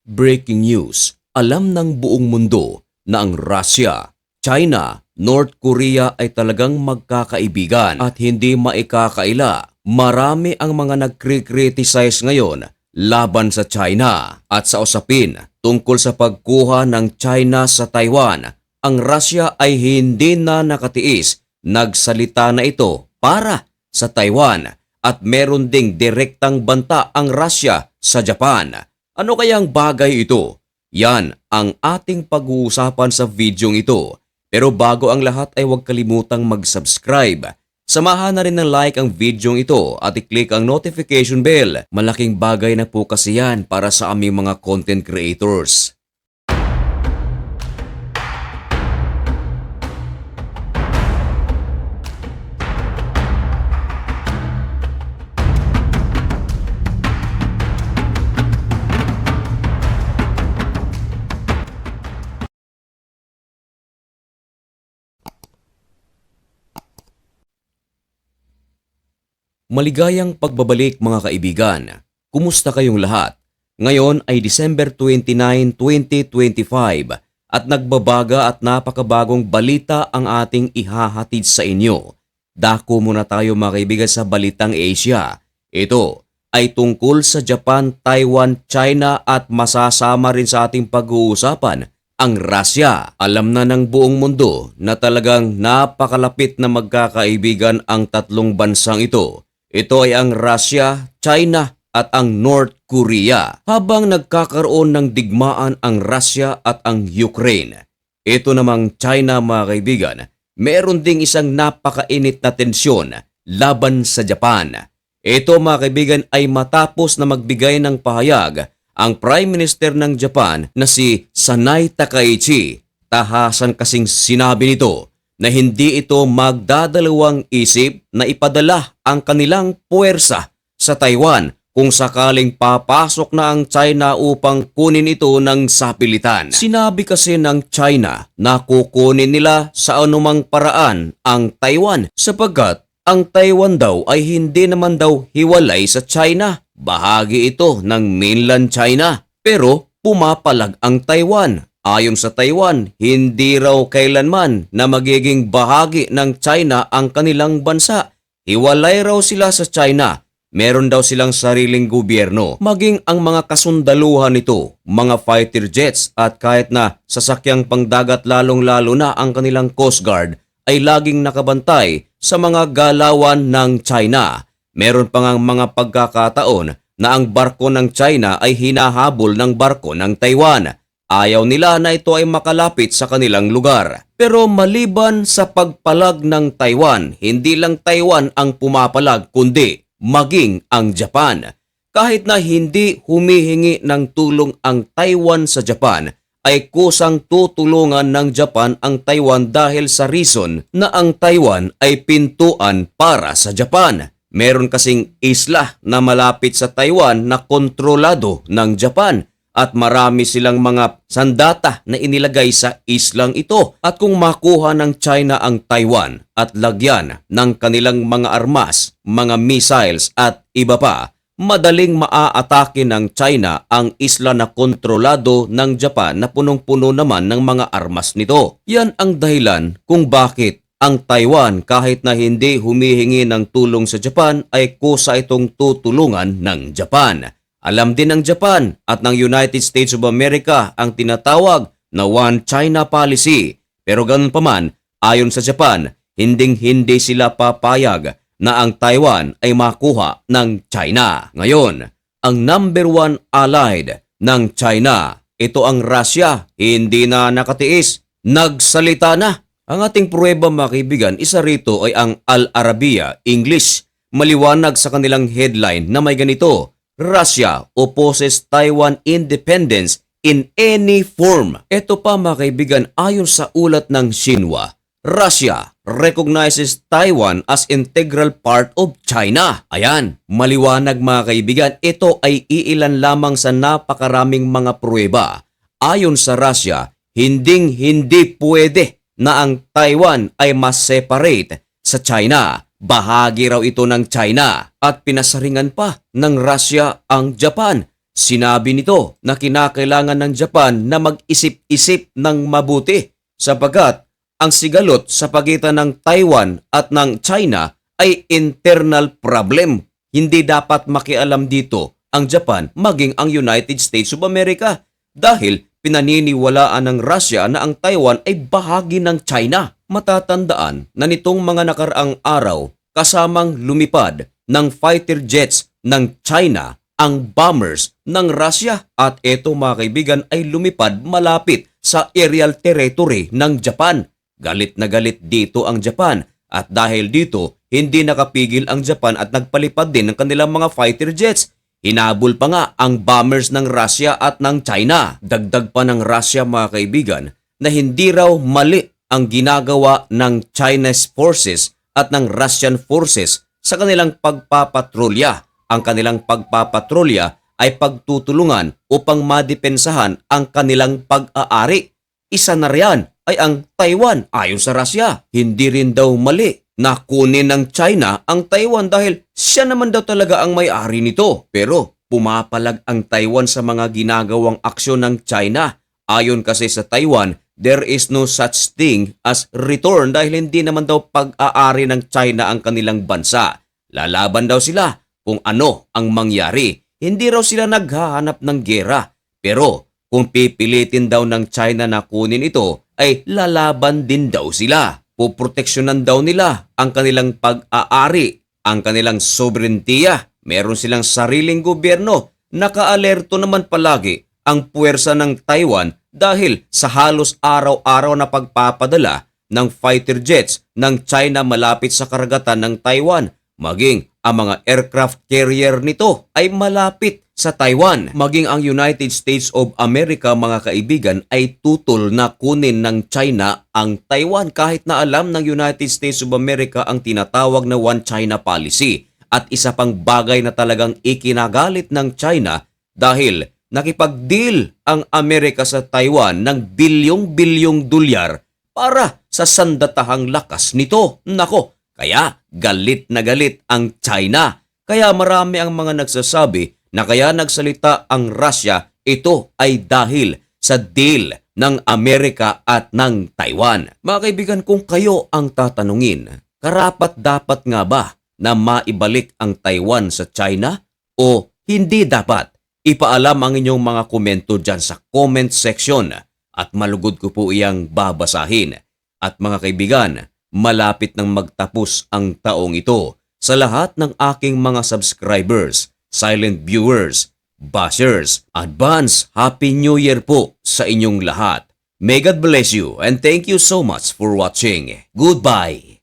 Breaking news, alam ng buong mundo na ang Russia, China, North Korea ay talagang magkakaibigan at hindi maikakaila. Marami ang mga nagkri-criticize ngayon laban sa China at sa usapin tungkol sa pagkuha ng China sa Taiwan. Ang Russia ay hindi na nakatiis, nagsalita na ito para sa Taiwan at meron ding direktang banta ang Russia sa Japan. Ano kayang bagay ito? Yan ang ating pag-uusapan sa videong ito. Pero bago ang lahat ay huwag kalimutang mag-subscribe. Samahan na rin ng like ang videong ito at i-click ang notification bell. Malaking bagay na po kasi yan para sa aming mga content creators. Maligayang pagbabalik mga kaibigan. Kumusta kayong lahat? Ngayon ay December 29, 2025 at nagbabaga at napakabagong balita ang ating ihahatid sa inyo. Dako muna tayo mga kaibigan sa balitang Asia. Ito ay tungkol sa Japan, Taiwan, China at masasama rin sa ating pag-uusapan ang Russia. Alam na ng buong mundo na talagang napakalapit na magkakaibigan ang tatlong bansang ito. Ito ay ang Russia, China at ang North Korea. Habang nagkakaroon ng digmaan ang Russia at ang Ukraine, ito namang China mga kaibigan, meron ding isang napakainit na tensyon laban sa Japan. Ito mga kaibigan ay matapos na magbigay ng pahayag ang Prime Minister ng Japan na si Sanai Takaichi. Tahasan kasing sinabi nito na hindi ito magdadalawang isip na ipadala ang kanilang puwersa sa Taiwan kung sakaling papasok na ang China upang kunin ito ng sapilitan. Sinabi kasi ng China na kukunin nila sa anumang paraan ang Taiwan sapagkat ang Taiwan daw ay hindi naman daw hiwalay sa China. Bahagi ito ng mainland China. Pero pumapalag ang Taiwan. Ayon sa Taiwan, hindi raw kailanman na magiging bahagi ng China ang kanilang bansa. Hiwalay raw sila sa China. Meron daw silang sariling gobyerno. Maging ang mga kasundaluhan nito, mga fighter jets at kahit na sasakyang pangdagat lalong-lalo na ang kanilang Coast Guard ay laging nakabantay sa mga galawan ng China. Meron pa ngang mga pagkakataon na ang barko ng China ay hinahabol ng barko ng Taiwan. Ayaw nila na ito ay makalapit sa kanilang lugar. Pero maliban sa pagpalag ng Taiwan, hindi lang Taiwan ang pumapalag kundi maging ang Japan. Kahit na hindi humihingi ng tulong ang Taiwan sa Japan, ay kusang tutulungan ng Japan ang Taiwan dahil sa reason na ang Taiwan ay pintuan para sa Japan. Meron kasing isla na malapit sa Taiwan na kontrolado ng Japan. At marami silang mga sandata na inilagay sa islang ito. At kung makuha ng China ang Taiwan at lagyan ng kanilang mga armas, mga missiles at iba pa, madaling maaatake ng China ang isla na kontrolado ng Japan na punong-puno naman ng mga armas nito. Yan ang dahilan kung bakit ang Taiwan kahit na hindi humihingi ng tulong sa Japan ay kusa itong tutulungan ng Japan. Alam din ng Japan at ng United States of America ang tinatawag na One China Policy. Pero ganun pa man, ayon sa Japan, hinding-hindi sila papayag na ang Taiwan ay makuha ng China. Ngayon, ang number one allied ng China, ito ang Russia, hindi na nakatiis, nagsalita na. Ang ating pruweba mga kaibigan, isa rito ay ang Al Arabiya, English. Maliwanag sa kanilang headline na may ganito: Russia opposes Taiwan independence in any form. Ito pa mga kaibigan, ayon sa ulat ng Xinhua, Russia recognizes Taiwan as integral part of China. Ayan, maliwanag mga kaibigan, ito ay iilan lamang sa napakaraming mga pruweba. Ayon sa Russia, hindi pwede na ang Taiwan ay mas separate sa China. Bahagi raw ito ng China at pinasaringan pa ng Russia ang Japan Sinabi nito na kinakailangan ng Japan na mag-isip-isip ng mabuti sapagkat ang sigalot sa pagitan ng Taiwan at ng China ay internal problem. Hindi dapat makialam dito ang Japan maging ang United States of America dahil pinaniniwalaan ng Russia na ang Taiwan ay bahagi ng China. Matatandaan na nitong mga nakaraang araw kasamang lumipad ng fighter jets ng China ang bombers ng Russia at ito mga kaibigan ay lumipad malapit sa aerial territory ng Japan. Galit na galit dito ang Japan at dahil dito hindi nakapigil ang Japan at nagpalipad din ng kanilang mga fighter jets. Hinabol pa nga ang bombers ng Russia at ng China. Dagdag pa ng Russia mga kaibigan na hindi raw mali ang ginagawa ng Chinese forces at ng Russian forces sa kanilang pagpapatrolya. Ang kanilang pagpapatrolya ay pagtutulungan upang madepensahan ang kanilang pag-aari. Isa na riyan ay ang Taiwan ayon sa Russia. Hindi rin daw mali na kunin ng China ang Taiwan dahil siya naman daw talaga ang may-ari nito. Pero pumapalag ang Taiwan sa mga ginagawang aksyon ng China. Ayon kasi sa Taiwan, there is no such thing as return dahil hindi naman daw pag-aari ng China ang kanilang bansa. Lalaban daw sila kung ano ang mangyari. Hindi raw sila naghahanap ng gera. Pero kung pipilitin daw ng China na kunin ito, ay lalaban din daw sila. Puproteksyonan daw nila ang kanilang pag-aari, ang kanilang soberentiya. Meron silang sariling gobyerno. Nakaalerto naman palagi ang puwersa ng Taiwan dahil sa halos araw-araw na pagpapadala ng fighter jets ng China malapit sa karagatan ng Taiwan. Maging ang mga aircraft carrier nito ay malapit sa Taiwan. Maging ang United States of America mga kaibigan ay tutol na kunin ng China ang Taiwan kahit na alam ng United States of America ang tinatawag na One China policy. At isa pang bagay na talagang ikinagalit ng China dahil nakipag-deal ang Amerika sa Taiwan ng bilyong-bilyong dolyar para sa sandatahang lakas nito. Nako! Kaya galit na galit ang China. Kaya marami ang mga nagsasabi na kaya nagsalita ang Russia, ito ay dahil sa deal ng Amerika at ng Taiwan. Mga kaibigan, kung kayo ang tatanungin, karapat-dapat nga ba na maibalik ang Taiwan sa China o hindi dapat? Ipaalam ang inyong mga komento dyan sa comment section at malugod ko po iyang babasahin. At mga kaibigan, malapit nang magtapos ang taong ito. Sa lahat ng aking mga subscribers, silent viewers, bashers, advance Happy New Year po sa inyong lahat. May God bless you and thank you so much for watching. Goodbye!